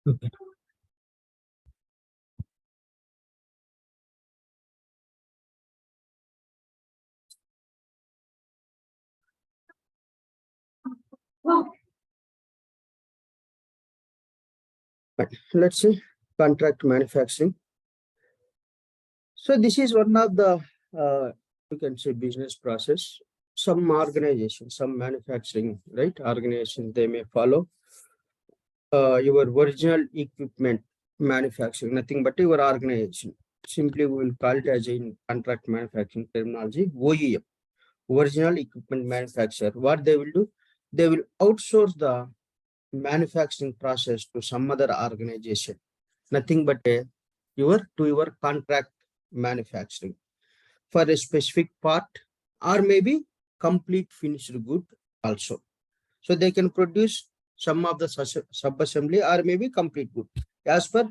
Okay. But let's see contract manufacturing. So this is one of the you can say business process. Some organization, some manufacturing, right? Organization, they may follow your original equipment manufacturing, nothing but your organization. Simply we will call it as in contract manufacturing terminology, OEM, original equipment manufacturer. What they will do? They will outsource the manufacturing process to some other organization, nothing but your contract manufacturing for a specific part, or maybe complete finished good also. So they can produce some of the sub-assembly or maybe complete good as per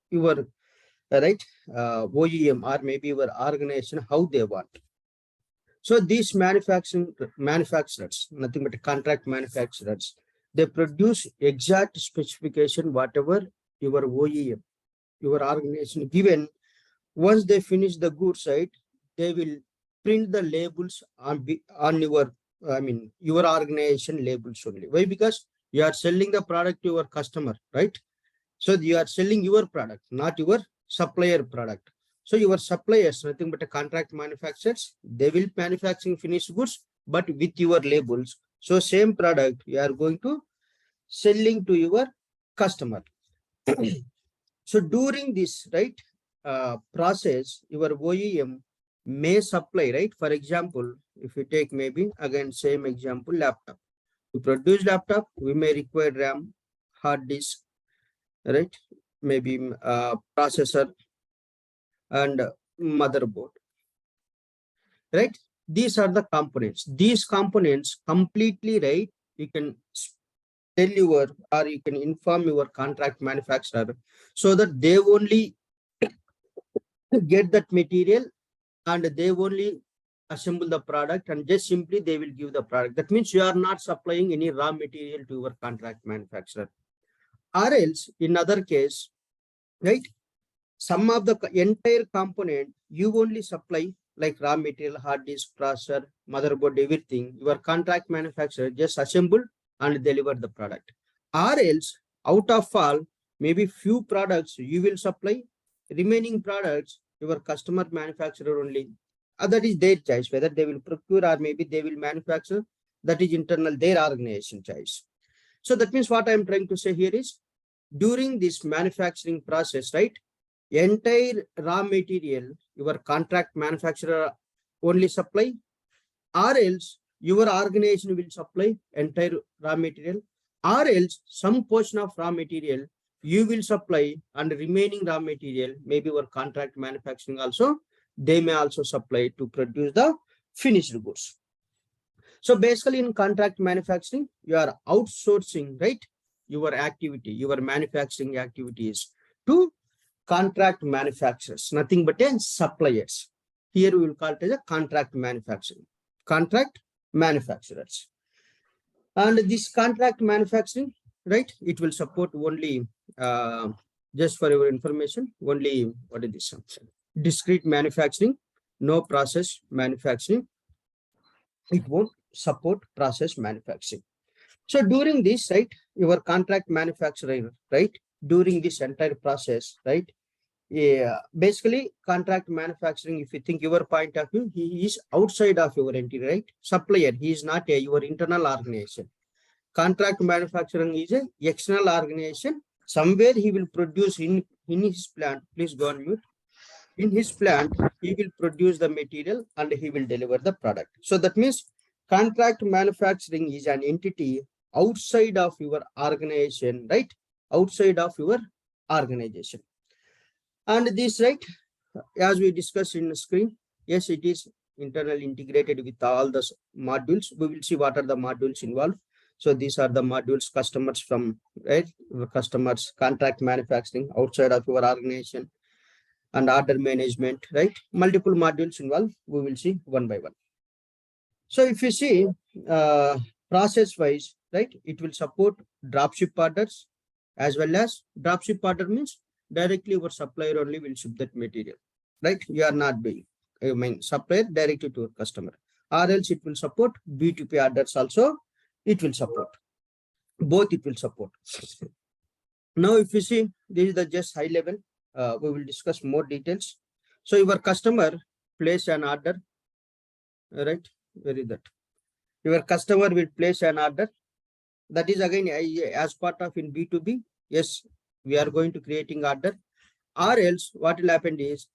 your right OEM or maybe your organization how they want. So these manufacturers, nothing but contract manufacturers, they produce exact specification whatever your OEM, your organization given. Once they finish the goods, right, they will print the labels on your, I mean, your organization labels only. Why? Because you are selling the product to your customer, right? So you are selling your product, not your supplier product. So your suppliers, nothing but a contract manufacturers, they will manufacturing finished goods, but with your labels. So same product you are going to selling to your customer. So during this right process, your OEM may supply, right? For example, if you take maybe again same example, laptop. To produce laptop, we may require RAM, hard disk, right? Maybe processor and motherboard, right? These are the components. These components completely, right? You can tell your or you can inform your contract manufacturer so that they only get that material and they only assemble the product and just simply they will give the product. That means you are not supplying any raw material to your contract manufacturer. Or else in other case, right, some of the entire component you only supply like raw material, hard disk, processor, motherboard, everything. Your contract manufacturer just assemble and deliver the product. Or else out of all, maybe few products you will supply, remaining products your customer manufacturer only. That is their choice, whether they will procure or maybe they will manufacture. That is internal their organization choice. So that means what I am trying to say here is during this manufacturing process, right? Entire raw material your contract manufacturer only supply, or else your organization will supply entire raw material, or else some portion of raw material you will supply and remaining raw material maybe your contract manufacturing also they may also supply to produce the finished goods. So basically in contract manufacturing you are outsourcing, right, your activity, your manufacturing activities to contract manufacturers, nothing but a suppliers. Here we will call it as a contract manufacturing, contract manufacturers. And this contract manufacturing, right, it will support only, just for your information, only, what is this? Discrete manufacturing, no process manufacturing. It won't support process manufacturing. So during this, right, your contract manufacturer, right, during this entire process, right, yeah, basically contract manufacturing, if you think your point of view, he is outside of your entity, right? Supplier, he is not your internal organization. Contract manufacturing is a external organization. Somewhere he will produce in his plant. Please go on mute. In his plant, he will produce the material and he will deliver the product. So that means contract manufacturing is an entity outside of your organization, right? Outside of your organization. And this, right, as we discussed in the screen, yes, it is internally integrated with all the modules. We will see what are the modules involved. So these are the modules customers from, right, customers, contract manufacturing outside of your organization, and order management, right? Multiple modules involved. We will see one by one. So if you see process wise, right, it will support dropship orders, as well as dropship order means directly your supplier only will ship that material, right? You are not doing, I mean, supplier directly to your customer, or else it will support B2P orders also, it will support. Both it will support. Now, if you see, this is the just high level. We will discuss more details. So your customer place an order, right? Where is that? Your customer will place an order. That is again as part of in B2B. Yes, we are going to creating order. Or else what will happen is,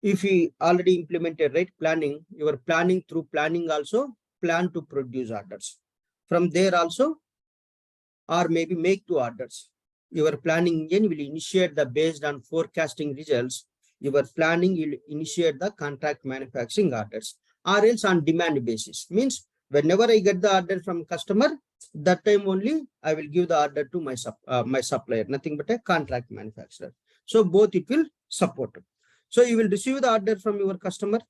if we already implemented right planning, you are planning through planning also plan to produce orders. From there also, or maybe make two orders. Your planning engine will initiate the based on forecasting results. Your planning will initiate the contract manufacturing orders, or else on demand basis. Means whenever I get the order from customer, that time only I will give the order to my supplier, nothing but a contract manufacturer. So both it will support. So you will receive the order from your customer,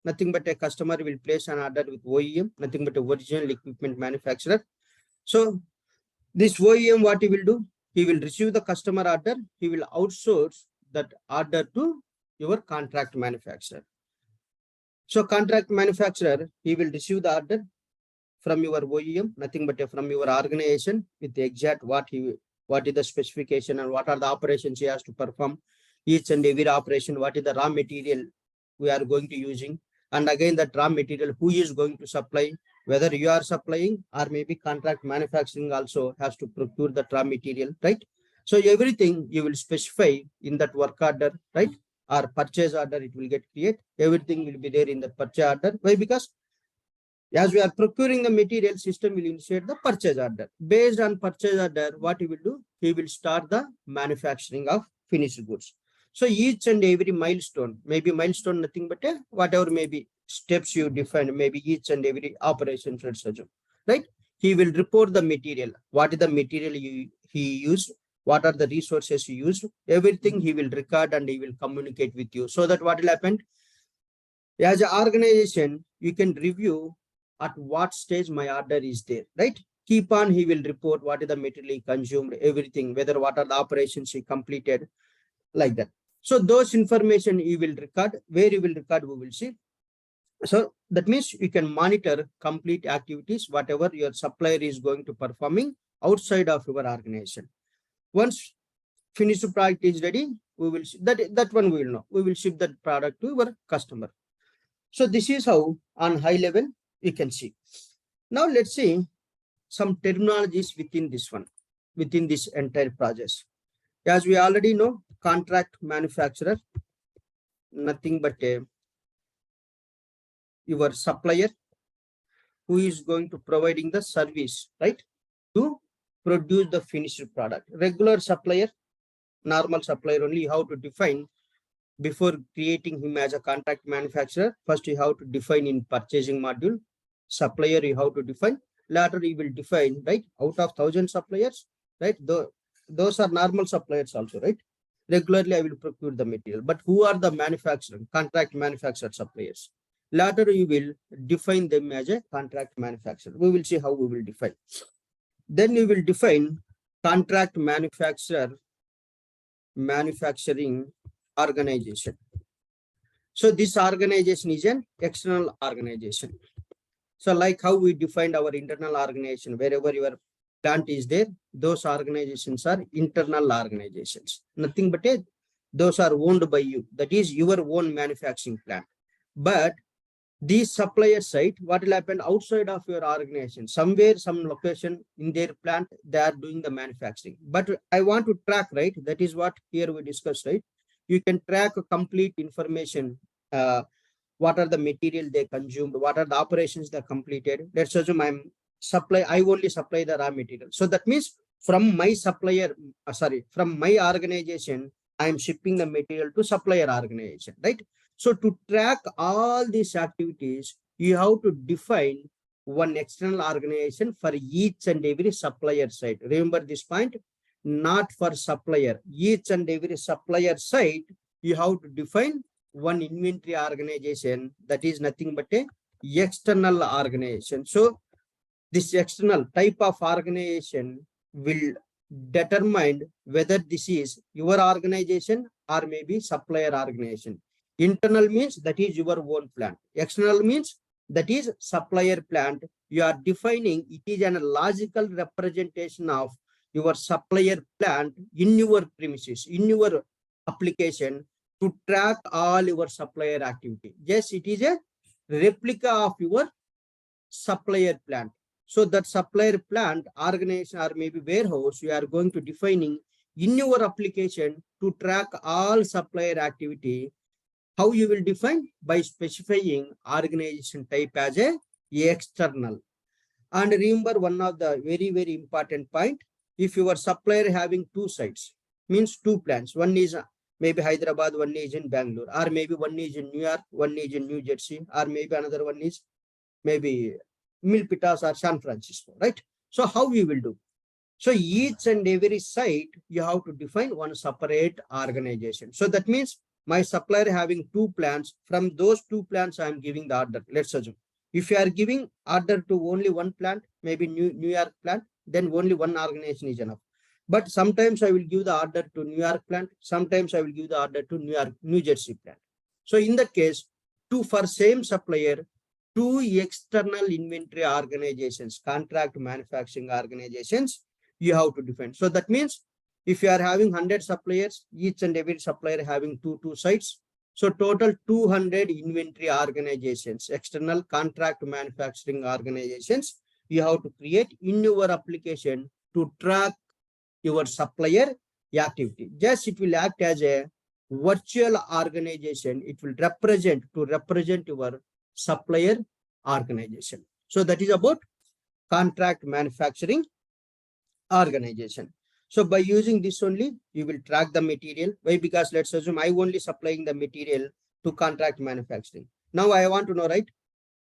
nothing but a customer will place an order with OEM, nothing but a original equipment manufacturer. So this OEM, what he will do? He will receive the customer order. He will outsource that order to your contract manufacturer. So contract manufacturer, he will receive the order from your OEM, nothing but from your organization with the exact what is the specification and what are the operations he has to perform. Each and every operation, what is the raw material we are going to using, and again that raw material who is going to supply, whether you are supplying or maybe contract manufacturing also has to procure the raw material, right? So everything you will specify in that work order, right? Or purchase order, it will get created. Everything will be there in the purchase order. Why? Because as we are procuring the material, system will initiate the purchase order. Based on purchase order, what he will do? He will start the manufacturing of finished goods. So each and every milestone, maybe milestone nothing but whatever maybe steps you define, maybe each and every operation, right? He will report the material. What is the material he used? What are the resources he used? Everything he will record and he will communicate with you. So that what will happen? As an organization, you can review at what stage my order is there, right? Keep on, he will report what is the material he consumed, everything, whether what are the operations he completed, like that. So those information you will record. Where you will record, we will see. So that means you can monitor complete activities, whatever your supplier is going to performing outside of your organization. Once finished product is ready, we will that one we will know. We will ship that product to our customer. So this is how on high level you can see. Now let's see some terminologies within this one, within this entire process. As we already know, contract manufacturer, nothing but your supplier who is going to providing the service, right, to produce the finished product. Regular supplier, normal supplier only, you have to define before creating him as a contract manufacturer. First you have to define in purchasing module. Supplier you have to define. Later you will define, right, out of 1,000 suppliers, right? Those are normal suppliers also, right? Regularly I will procure the material, but who are the manufacturer, contract manufacturer suppliers? Later you will define them as a contract manufacturer. We will see how we will define. Then you will define contract manufacturing organization. So this organization is an external organization. So like how we defined our internal organization, wherever your plant is there, those organizations are internal organizations. Nothing but those are owned by you. That is your own manufacturing plant. But these supplier site, what will happen outside of your organization? Somewhere, some location in their plant, they are doing the manufacturing. But I want to track, right? That is what here we discussed, right? You can track a complete information. What are the material they consumed? What are the operations they completed? Let's assume I only supply the raw material. So that means from my supplier, from my organization, I am shipping the material to supplier organization, right? So to track all these activities, you have to define one external organization for each and every supplier site. Remember this point, not for supplier. Each and every supplier site, you have to define one inventory organization, that is nothing but a external organization. So this external type of organization will determine whether this is your organization or maybe supplier organization. Internal means that is your own plant. External means that is supplier plant. You are defining it is a logical representation of your supplier plant in your premises, in your application to track all your supplier activity. Yes, it is a replica of your supplier plant. So that supplier plant, organization or maybe warehouse, you are going to defining in your application to track all supplier activity. How you will define? By specifying organization type as a external. And remember one of the very, very important point, if your supplier having two sites, means two plants, one is maybe Hyderabad, one is in Bangalore, or maybe one is in New York, one is in New Jersey, or maybe another one is maybe Milpitas or San Francisco, right? So how we will do? So each and every site, you have to define one separate organization. So that means my supplier having two plants, from those two plants, I am giving the order. Let's assume if you are giving order to only one plant, maybe New York plant, then only one organization is enough. But sometimes I will give the order to New York plant. Sometimes I will give the order to New Jersey plant. So in that case, for same supplier, two external inventory organizations, contract manufacturing organizations, you have to define. So that means if you are having 100 suppliers, each and every supplier having two sites, so total 200 inventory organizations, external contract manufacturing organizations, you have to create in your application to track your supplier activity. Just it will act as a virtual organization. It will represent your supplier organization. So that is about contract manufacturing organization. So by using this only, you will track the material. Why? Because let's assume I only supplying the material to contract manufacturing. Now I want to know, right,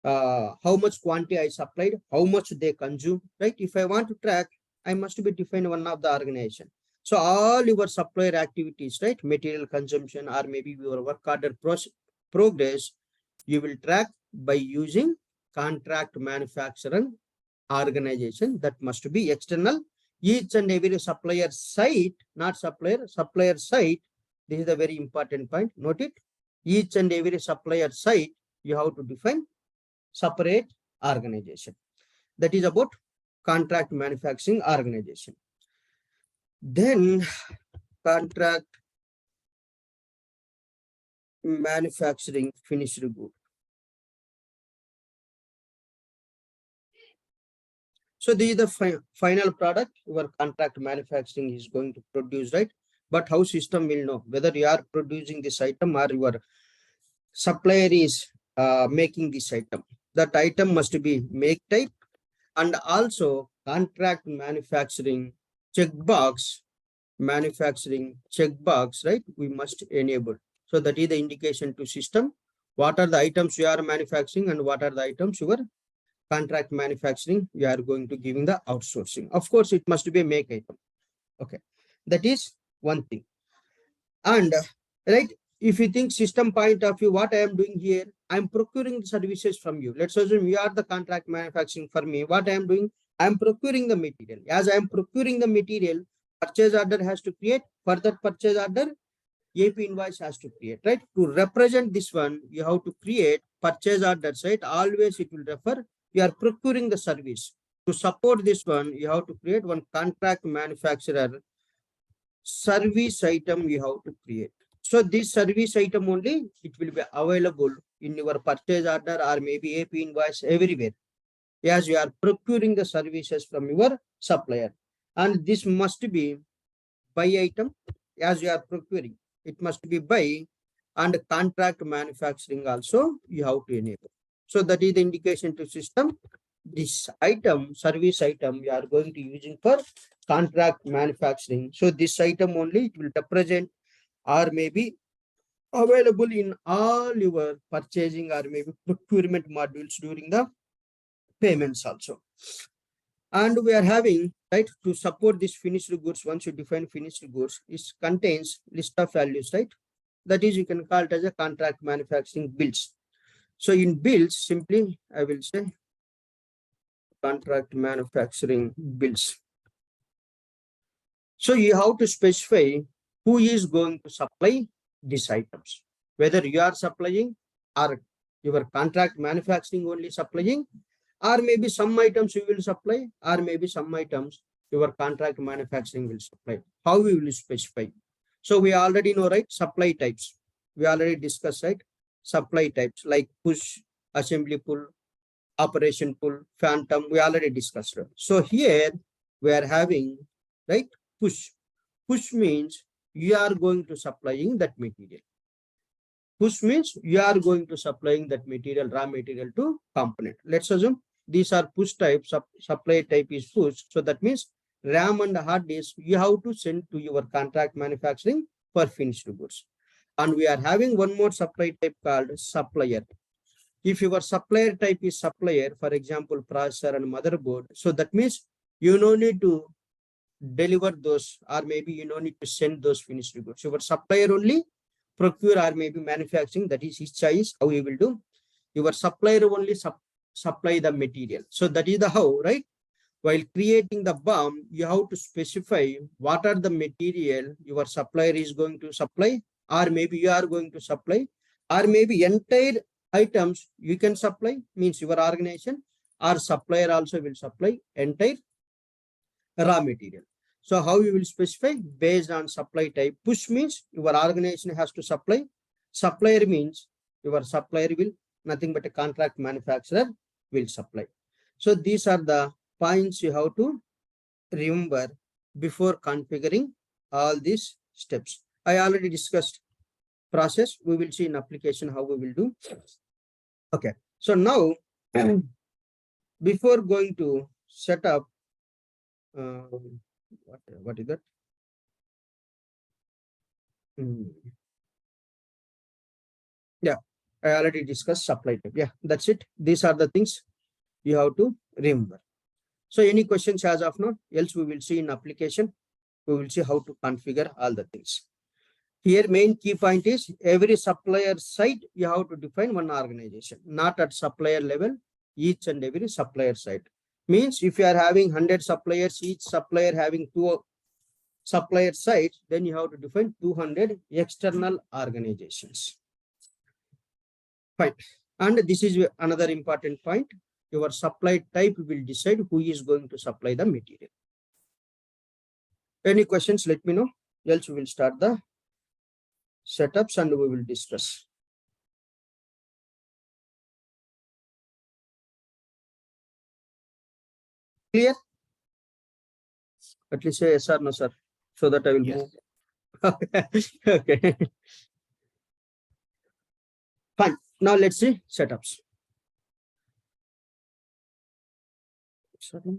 how much quantity I supplied, how much they consume, right? If I want to track, I must be define one of the organization. So all your supplier activities, right, material consumption or maybe your work order progress, you will track by using contract manufacturing organization. That must be external. Each and every supplier site, not supplier site. This is a very important point. Note it. Each and every supplier site, you have to define separate organization. That is about contract manufacturing organization. Then contract manufacturing finished good. So this is the final product your contract manufacturing is going to produce, right? But how system will know whether you are producing this item or your supplier is making this item. That item must be make type, and also contract manufacturing checkbox, right? We must enable. So that is the indication to system. What are the items you are manufacturing and what are the items you are contract manufacturing you are going to giving the outsourcing. Of course, it must be a make item. Okay, that is one thing. And right, if you think system point of view, what I am doing here, I am procuring services from you. Let's assume you are the contract manufacturing for me. What I am doing, I am procuring the material. As I am procuring the material, purchase order has to create. For that purchase order, AP invoice has to create, right? To represent this one, you have to create purchase order, right? Always it will refer, you are procuring the service. To support this one, you have to create one contract manufacturer service item you have to create. So this service item only, it will be available in your purchase order or maybe AP invoice everywhere, as you are procuring the services from your supplier. And this must be by item as you are procuring. It must be by, and contract manufacturing also you have to enable. So that is the indication to system. This item, service item, you are going to using for contract manufacturing. So this item only it will represent or maybe available in all your purchasing or maybe procurement modules during the payments also. And we are having, right, to support this finished goods, once you define finished goods, it contains list of values, right? That is, you can call it as a contract manufacturing bills. So in bills, simply I will say contract manufacturing bills. So you have to specify who is going to supply these items, whether you are supplying or your contract manufacturing only supplying, or maybe some items you will supply, or maybe some items your contract manufacturing will supply. How we will specify? So we already know, right? Supply types. We already discussed, right? Supply types like push, assembly pull, operation pull, phantom. We already discussed. So here we are having, right? Push. Push means you are going to supplying that material. Push means you are going to supplying that material, raw material to component. Let's assume these are push types, supply type is push. So that means RAM and hard disk you have to send to your contract manufacturing for finished goods. And we are having one more supply type called supplier. If your supplier type is supplier, for example, processor and motherboard, so that means you no need to deliver those, or maybe you no need to send those finished goods. Your supplier only procure or maybe manufacturing, that is his choice, how he will do. Your supplier only supply the material. So that is the how, right? While creating the BOM, you have to specify what are the material your supplier is going to supply, or maybe you are going to supply, or maybe entire items you can supply, means your organization or supplier also will supply entire raw material. So how you will specify? Based on supply type. Push means your organization has to supply. Supplier means your supplier will, nothing but a contract manufacturer will supply. So these are the points you have to remember before configuring all these steps. I already discussed process. We will see in application how we will do. Okay. So now, before going to set up, what is that? Yeah, I already discussed supply type. Yeah, that's it. These are the things you have to remember. So any questions as of now? Else we will see in application. We will see how to configure all the things. Here main key point is every supplier site you have to define one organization, not at supplier level, each and every supplier site. Means if you are having 100 suppliers, each supplier having 2 supplier sites, then you have to define 200 external organizations. Fine. And this is another important point. Your supply type will decide who is going to supply the material. Any questions, let me know. Else we will start the setups and we will discuss. Clear? At least say yes or no, sir, so that I will move. Okay. Fine. Now let's see setups. Sorry.